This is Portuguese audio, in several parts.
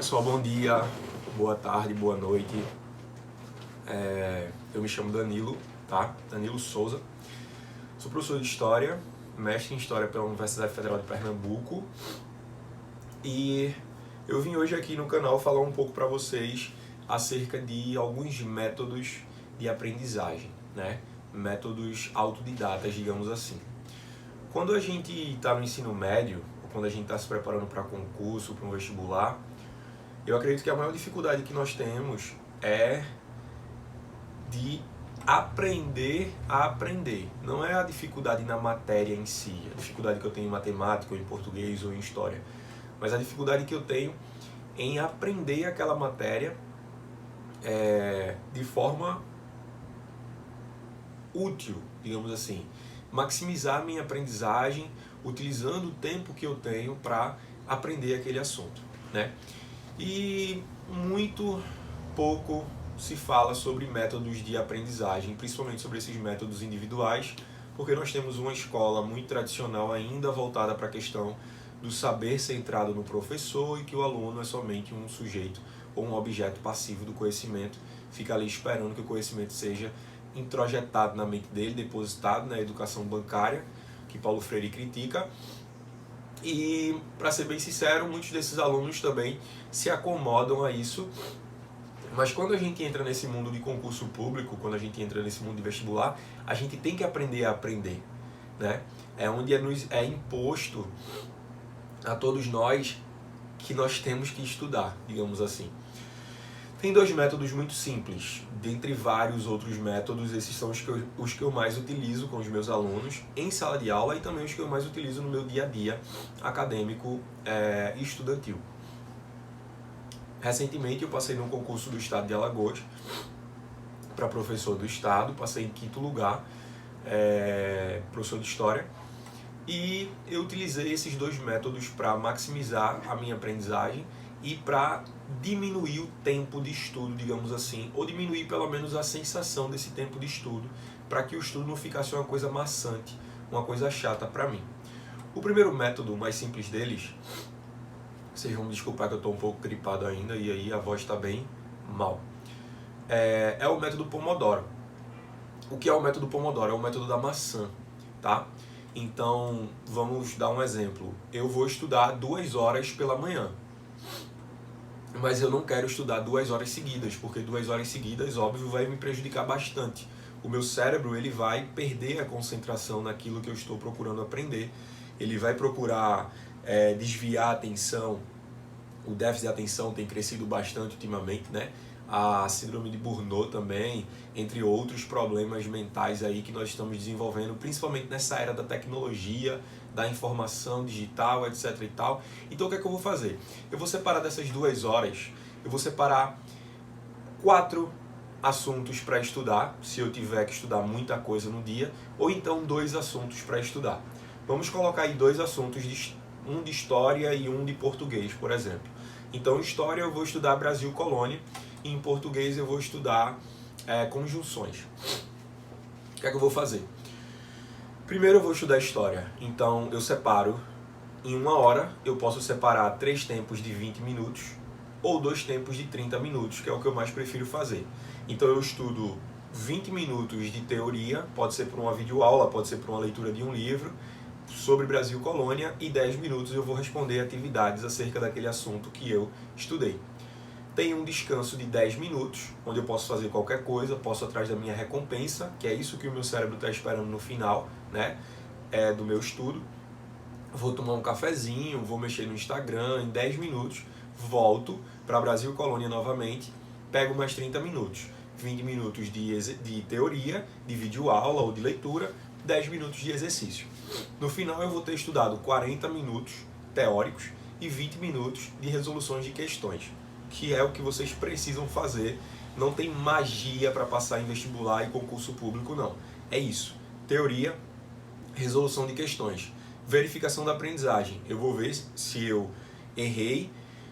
Pessoal, bom dia, boa tarde, boa noite. Eu me chamo Danilo, tá? Danilo Souza. Sou professor de História, mestre em História pela Universidade Federal de Pernambuco. E eu vim hoje aqui no canal falar um pouco para vocês acerca de alguns métodos de aprendizagem, né? Métodos autodidatas, digamos assim. Quando a gente está no ensino médio, ou quando a gente está se preparando para concurso, para um vestibular, eu acredito que a maior dificuldade que nós temos é de aprender a aprender. Não é a dificuldade na matéria em si, a dificuldade que eu tenho em matemática, ou em português, ou em história, mas a dificuldade que eu tenho em aprender aquela matéria de forma útil, digamos assim. Maximizar a minha aprendizagem utilizando o tempo que eu tenho para aprender aquele assunto, né? E muito pouco se fala sobre métodos de aprendizagem, principalmente sobre esses métodos individuais, porque nós temos uma escola muito tradicional ainda voltada para a questão do saber centrado no professor e que o aluno é somente um sujeito ou um objeto passivo do conhecimento, fica ali esperando que o conhecimento seja introjetado na mente dele, depositado na educação bancária, que Paulo Freire critica. E, para ser bem sincero, muitos desses alunos também se acomodam a isso. Mas quando a gente entra nesse mundo de concurso público, quando a gente entra nesse mundo de vestibular, a gente tem que aprender a aprender, né? É onde é imposto a todos nós que nós temos que estudar, digamos assim. Tem dois métodos muito simples, dentre vários outros métodos, esses são os que eu mais utilizo com os meus alunos em sala de aula e também os que eu mais utilizo no meu dia a dia acadêmico e estudantil. Recentemente eu passei num concurso do estado de Alagoas para professor do estado, passei em 5º lugar, professor de História, e eu utilizei esses dois métodos para maximizar a minha aprendizagem e para diminuir o tempo de estudo, digamos assim, ou diminuir pelo menos a sensação desse tempo de estudo, para que o estudo não ficasse uma coisa maçante, uma coisa chata para mim. O primeiro método, o mais simples deles, vocês vão me desculpar que eu estou um pouco gripado ainda e aí a voz está bem mal, é o método Pomodoro. O que é o método Pomodoro? É o método da maçã, tá? Então, vamos dar um exemplo. Eu vou estudar 2 horas pela manhã, mas eu não quero estudar 2 horas seguidas, porque 2 horas seguidas, óbvio, vai me prejudicar bastante. O meu cérebro ele vai perder a concentração naquilo que eu estou procurando aprender, ele vai procurar desviar a atenção. O déficit de atenção tem crescido bastante ultimamente, né? A síndrome de Burnout também, entre outros problemas mentais aí que nós estamos desenvolvendo, principalmente nessa era da tecnologia, da informação digital, etc e tal. Então o que é que eu vou fazer? Eu vou separar dessas 2 horas, eu vou separar 4 assuntos para estudar, se eu tiver que estudar muita coisa no dia, ou então 2 assuntos para estudar. Vamos colocar aí 2 assuntos, um de história e um de português, por exemplo. Então, em história eu vou estudar Brasil-Colônia e em português eu vou estudar conjunções. O que é que eu vou fazer? Primeiro eu vou estudar história, então eu separo em 1 hora, eu posso separar 3 tempos de 20 minutos ou 2 tempos de 30 minutos, que é o que eu mais prefiro fazer. Então eu estudo 20 minutos de teoria, pode ser por uma videoaula, pode ser por uma leitura de um livro, sobre Brasil-Colônia, e 10 minutos eu vou responder atividades acerca daquele assunto que eu estudei. Tem um descanso de 10 minutos, onde eu posso fazer qualquer coisa, posso ir atrás da minha recompensa, que é isso que o meu cérebro está esperando no final, né, do meu estudo. Vou tomar um cafezinho, vou mexer no Instagram, em 10 minutos, volto para Brasil-Colônia novamente, pego mais 30 minutos. 20 minutos de teoria, de videoaula ou de leitura, 10 minutos de exercício. No final eu vou ter estudado 40 minutos teóricos e 20 minutos de resoluções de questões, que é o que vocês precisam fazer. Não tem magia para passar em vestibular e concurso público, não. É isso. Teoria, resolução de questões, verificação da aprendizagem. Eu vou ver se eu errei,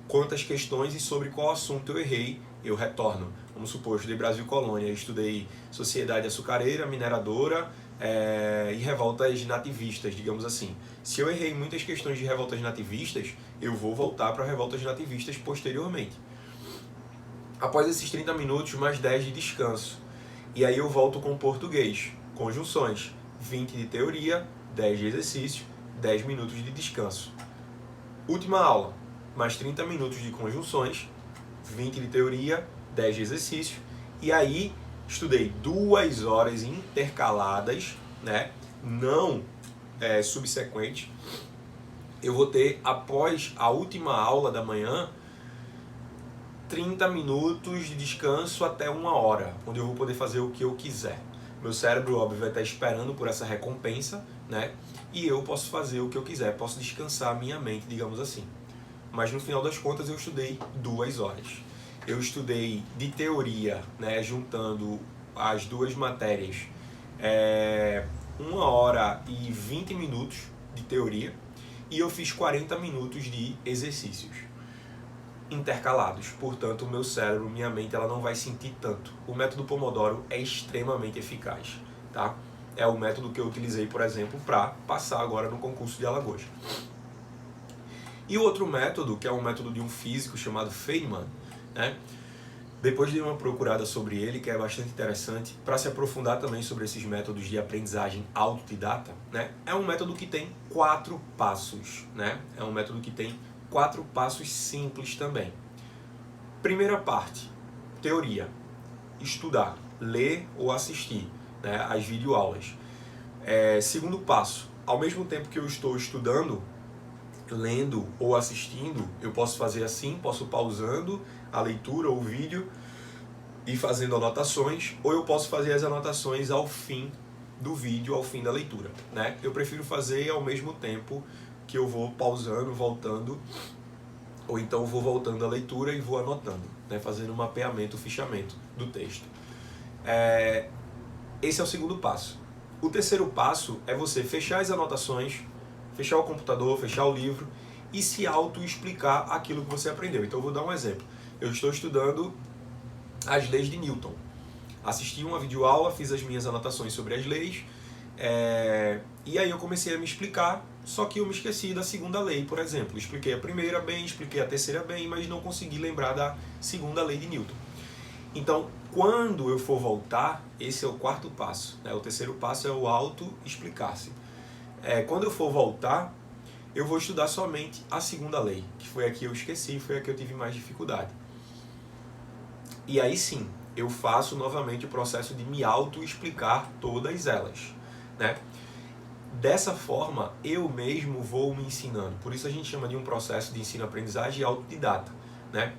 quantas questões e sobre qual assunto eu errei, eu retorno. Vamos supor, eu estudei Brasil-Colônia, estudei sociedade açucareira, mineradora, e revoltas nativistas, digamos assim. Se eu errei muitas questões de revoltas nativistas, eu vou voltar para revoltas nativistas posteriormente. Após esses 30 minutos, mais 10 de descanso. E aí eu volto com português, conjunções, 20 de teoria, 10 de exercício, 10 minutos de descanso. Última aula, mais 30 minutos de conjunções, 20 de teoria, 10 de exercício. E aí estudei 2 horas intercaladas, né? Não subsequentes. Eu vou ter, após a última aula da manhã, 30 minutos de descanso até 1 hora, onde eu vou poder fazer o que eu quiser. Meu cérebro, óbvio, vai estar esperando por essa recompensa, né? E eu posso fazer o que eu quiser, posso descansar a minha mente, digamos assim. Mas no final das contas eu estudei 2 horas. Eu estudei de teoria, né, juntando as 2 matérias, 1 hora e 20 minutos de teoria, e eu fiz 40 minutos de exercícios intercalados. Portanto, o meu cérebro, minha mente, ela não vai sentir tanto. O método Pomodoro é extremamente eficaz, tá? É o método que eu utilizei, por exemplo, para passar agora no concurso de Alagoas. E o outro método, que é um método de um físico chamado Feynman, né? Depois de uma procurada sobre ele, que é bastante interessante, para se aprofundar também sobre esses métodos de aprendizagem autodidata, né? É um método que tem 4 passos, né? É um método que tem 4 passos simples também. Primeira parte, teoria. Estudar, ler ou assistir, né, as videoaulas. Segundo passo, ao mesmo tempo que eu estou estudando, lendo ou assistindo, eu posso fazer assim, posso pausando a leitura ou o vídeo e fazendo anotações, ou eu posso fazer as anotações ao fim do vídeo, ao fim da leitura, né? Eu prefiro fazer ao mesmo tempo que eu vou pausando, voltando, ou então vou voltando a leitura e vou anotando, né? Fazendo um mapeamento, fichamento do texto. Esse é o segundo passo. O terceiro passo é você fechar as anotações, fechar o computador, fechar o livro e se auto-explicar aquilo que você aprendeu. Então eu vou dar um exemplo. Eu estou estudando as leis de Newton. Assisti uma videoaula, fiz as minhas anotações sobre as leis, e aí eu comecei a me explicar, só que eu me esqueci da segunda lei, por exemplo. Expliquei a primeira bem, expliquei a terceira bem, mas não consegui lembrar da segunda lei de Newton. Então, quando eu for voltar, esse é o quarto passo, né? O terceiro passo é o auto-explicar-se. Quando eu for voltar, eu vou estudar somente a segunda lei, que foi a que eu esqueci, foi a que eu tive mais dificuldade. E aí sim, eu faço novamente o processo de me auto-explicar todas elas, né? Dessa forma, eu mesmo vou me ensinando. Por isso a gente chama de um processo de ensino-aprendizagem autodidata, né?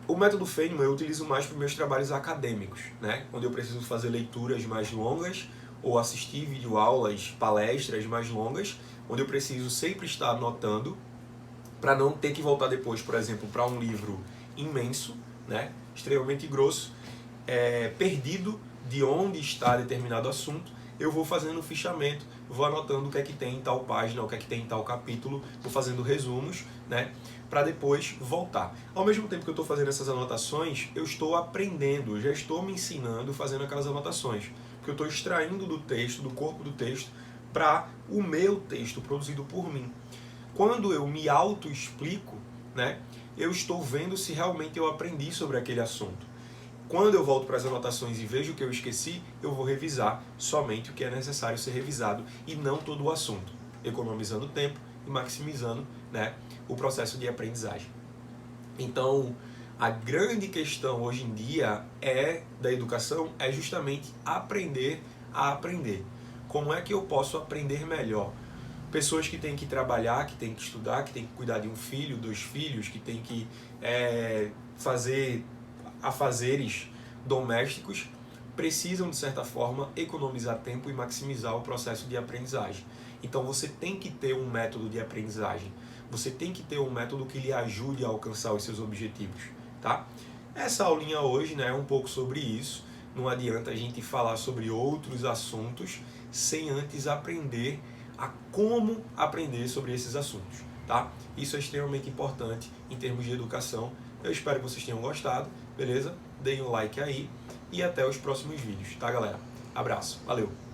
O método Feynman eu utilizo mais para os meus trabalhos acadêmicos, né? Onde eu preciso fazer leituras mais longas ou assistir videoaulas, palestras mais longas, onde eu preciso sempre estar anotando para não ter que voltar depois, por exemplo, para um livro imenso, né? Extremamente grosso, perdido de onde está determinado assunto. Eu vou fazendo um fichamento, vou anotando o que é que tem em tal página, o que é que tem em tal capítulo, vou fazendo resumos, né, para depois voltar. Ao mesmo tempo que eu estou fazendo essas anotações, eu estou aprendendo, eu já estou me ensinando fazendo aquelas anotações, porque eu estou extraindo do texto, do corpo do texto, para o meu texto produzido por mim. Quando eu me auto-explico, né, eu estou vendo se realmente eu aprendi sobre aquele assunto. Quando eu volto para as anotações e vejo o que eu esqueci, eu vou revisar somente o que é necessário ser revisado e não todo o assunto, economizando tempo e maximizando, né, o processo de aprendizagem. Então, a grande questão hoje em dia da educação é justamente aprender a aprender. Como é que eu posso aprender melhor? Pessoas que têm que trabalhar, que têm que estudar, que têm que cuidar de um filho, 2 filhos, que têm que fazer afazeres domésticos, precisam, de certa forma, economizar tempo e maximizar o processo de aprendizagem. Então você tem que ter um método de aprendizagem. Você tem que ter um método que lhe ajude a alcançar os seus objetivos, tá? Essa aulinha hoje, né, é um pouco sobre isso. Não adianta a gente falar sobre outros assuntos sem antes aprender a como aprender sobre esses assuntos, tá? Isso é extremamente importante em termos de educação. Eu espero que vocês tenham gostado, beleza? Deem um like aí e até os próximos vídeos, tá, galera? Abraço, valeu!